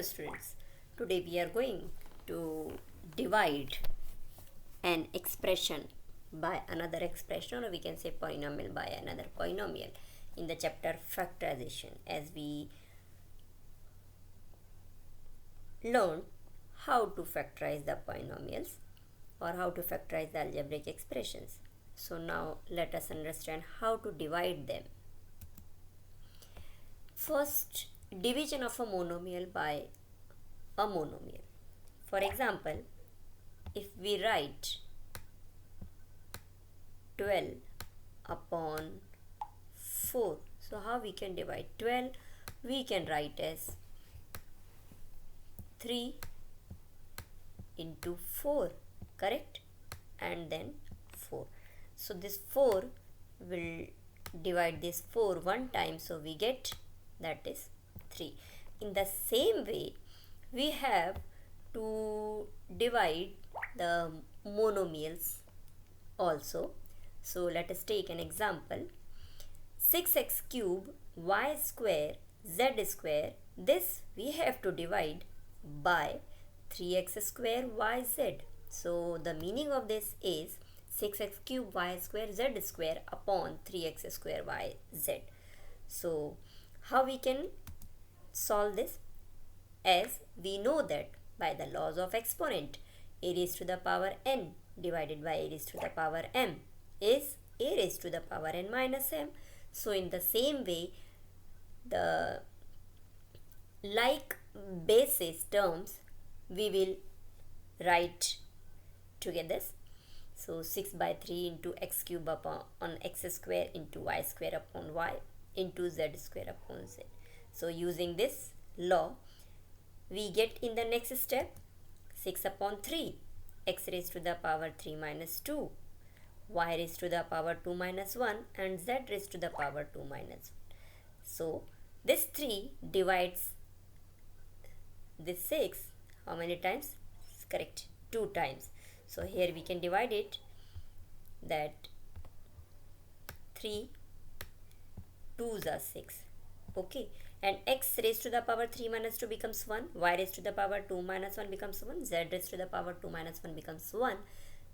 Hello students, today we are going to divide an expression by another expression, or we can say polynomial by another polynomial in the chapter factorization, as we learn how to factorize the polynomials or how to factorize the algebraic expressions. So now let us understand how to divide them. First, division of a monomial by a monomial. For example, if we write 12 upon 4, so how we can divide 12? We can write as 3 into 4, correct? And then 4. So this 4 will divide this 4 one time, so we get that is 3. In the same way, we have to divide the monomials also. So let us take an example. 6x cube y square z square, this we have to divide by 3x square yz. So the meaning of this is 6x cube y square z square upon 3x square yz. So how we can solve this? As we know that by the laws of exponent, a raised to the power n divided by a raised to the power m is a raised to the power n minus m. So in the same way, the like basis terms we will write together. So 6 by 3 into x cube upon x square into y square upon y into z square upon z. So using this law, we get in the next step 6 upon 3 x raised to the power 3 minus 2, y raised to the power 2 minus 1 and z raised to the power 2 minus 1. So this 3 divides this 6 how many times? Correct, 2 times. So here we can divide it, that 3 2s are 6, okay, and x raised to the power 3 minus 2 becomes 1, y raised to the power 2 minus 1 becomes 1, z raised to the power 2 minus 1 becomes 1.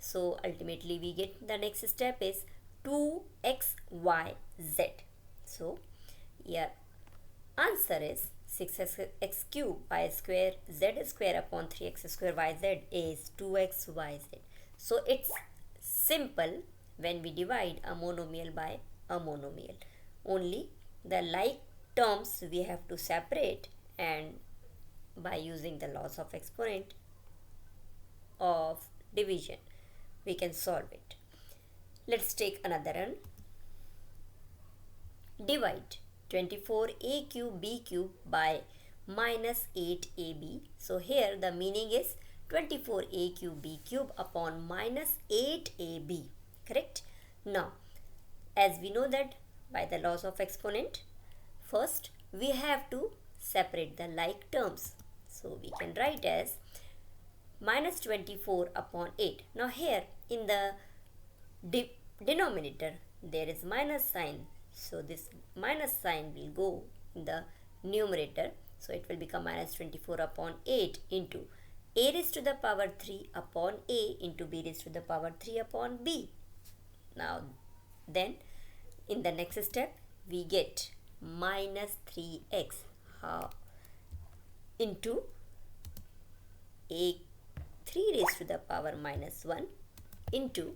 So ultimately we get the next step is 2xyz. So yeah, answer is 6x cube y square z square upon 3x square yz is 2xyz. So it's simple when we divide a monomial by a monomial. Only the like terms we have to separate, and by using the laws of exponent of division we can solve it. Let's take another one. Divide 24a cube b cube by minus 8ab. So here the meaning is 24a cube b cube upon minus 8ab, correct? Now as we know that by the laws of exponent, first we have to separate the like terms. So we can write as minus 24 upon 8. Now here in the denominator there is minus sign, so this minus sign will go in the numerator, so it will become minus 24 upon 8 into a raised to the power 3 upon a into b raised to the power 3 upon b. Now then in the next step we get minus 3x into a 3 raised to the power minus 1 into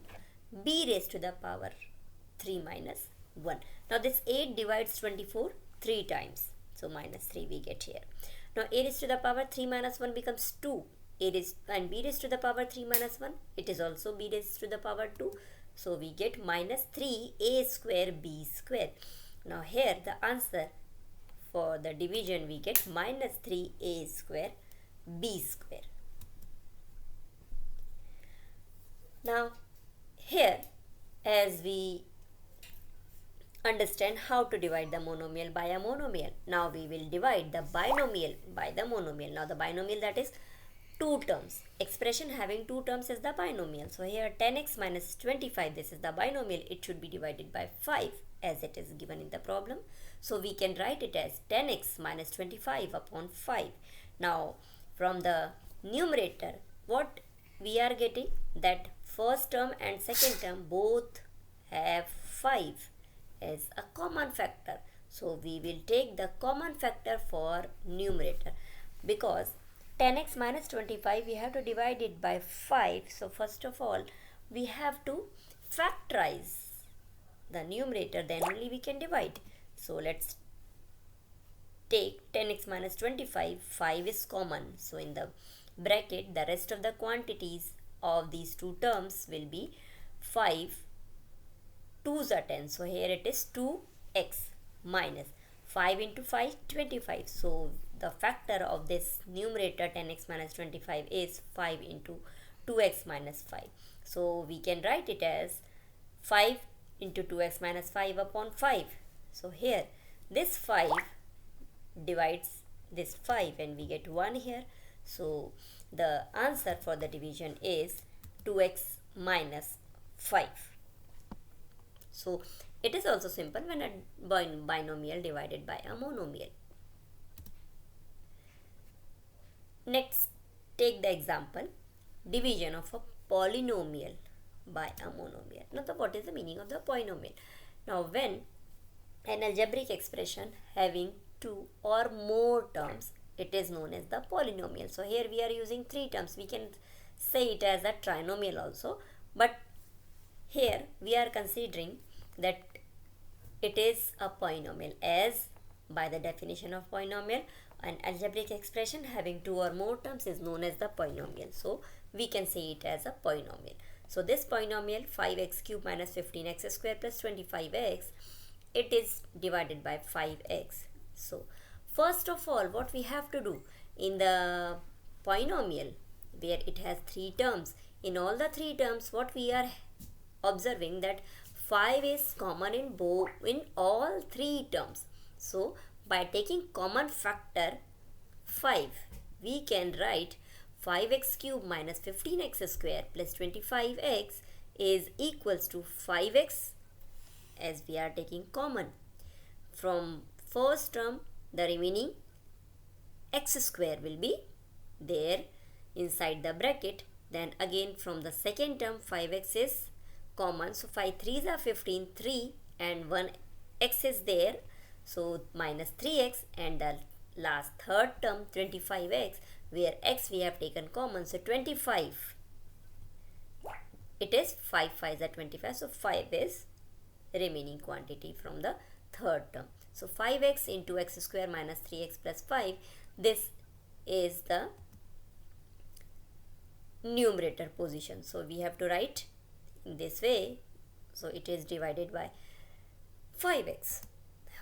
b raised to the power 3 minus 1. Now this 8 divides 24 3 times, so minus 3 we get here. Now a raised to the power 3 minus 1 becomes 2, and b raised to the power 3 minus 1, it is also b raised to the power 2. So we get minus 3a square b square. Now here the answer for the division we get minus 3a square b square. Now here, as we understand how to divide the monomial by a monomial, now we will divide the binomial by the monomial. Now the binomial, that is two terms. Expression having two terms is the binomial. So here 10x minus 25, this is the binomial. It should be divided by 5 as it is given in the problem. So we can write it as 10x minus 25 upon 5. Now from the numerator, what we are getting, that first term and second term both have 5 as a common factor. So we will take the common factor for numerator, because 10x minus 25 we have to divide it by 5. So first of all we have to factorize the numerator, then only we can divide. So let's take 10x minus 25, 5 is common. So in the bracket, the rest of the quantities of these two terms will be 5 2s are 10. So here it is 2x minus 5 into 5, 25. So the factor of this numerator 10x minus 25 is 5 into 2x minus 5. So we can write it as 5 into 2x minus 5 upon 5. So here this 5 divides this 5 and we get 1 here. So the answer for the division is 2x minus 5. So it is also simple when a binomial divided by a monomial. Next, take the example, division of a polynomial by a monomial. Now what is the meaning of the polynomial? Now when an algebraic expression having 2 or more terms, it is known as the polynomial. So here we are using 3 terms. We can say it as a trinomial also, but here we are considering that it is a polynomial, as by the definition of polynomial, an algebraic expression having 2 or more terms is known as the polynomial. So we can say it as a polynomial. So this polynomial 5x cube minus 15x square plus 25x, it is divided by 5x. So first of all what we have to do, in the polynomial where it has 3 terms, in all the 3 terms what we are observing that 5 is common in all 3 terms. So by taking common factor 5, we can write 5x cube minus 15x square plus 25x is equals to 5x, as we are taking common. From first term, the remaining x square will be there inside the bracket. Then again from the second term 5x is common. So 5 3s are 15, 3 and 1 x is there. So minus 3x, and the last third term 25x, where x we have taken common. So 25, it is 5 5s are 25. So 5 is remaining quantity from the third term. So 5x into x square minus 3x plus 5, this is the numerator position. So we have to write in this way. So it is divided by 5x.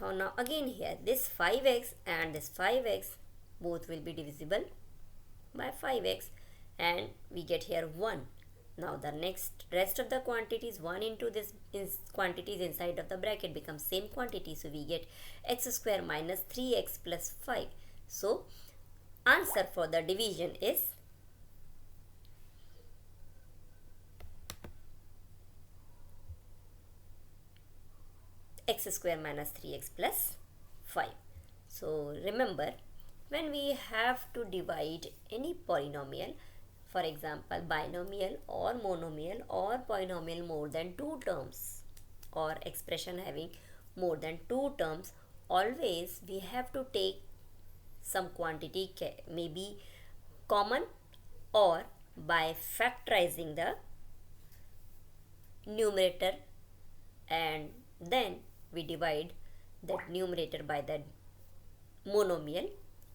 Now again here this 5x and this 5x both will be divisible by 5x, and we get here 1. Now the next rest of the quantities, 1 into this quantities inside of the bracket becomes same quantity. So we get x square minus 3x plus 5. So answer for the division is x square minus 3x plus 5. So remember, when we have to divide any polynomial, for example binomial or monomial or polynomial more than 2 terms or expression having more than 2 terms, always we have to take some quantity, maybe common, or by factorizing the numerator, and then we divide that numerator by the monomial,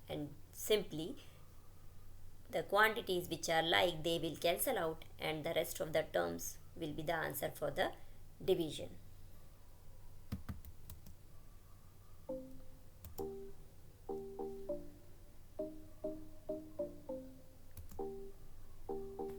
and simply the quantities which are like, they will cancel out and the rest of the terms will be the answer for the division.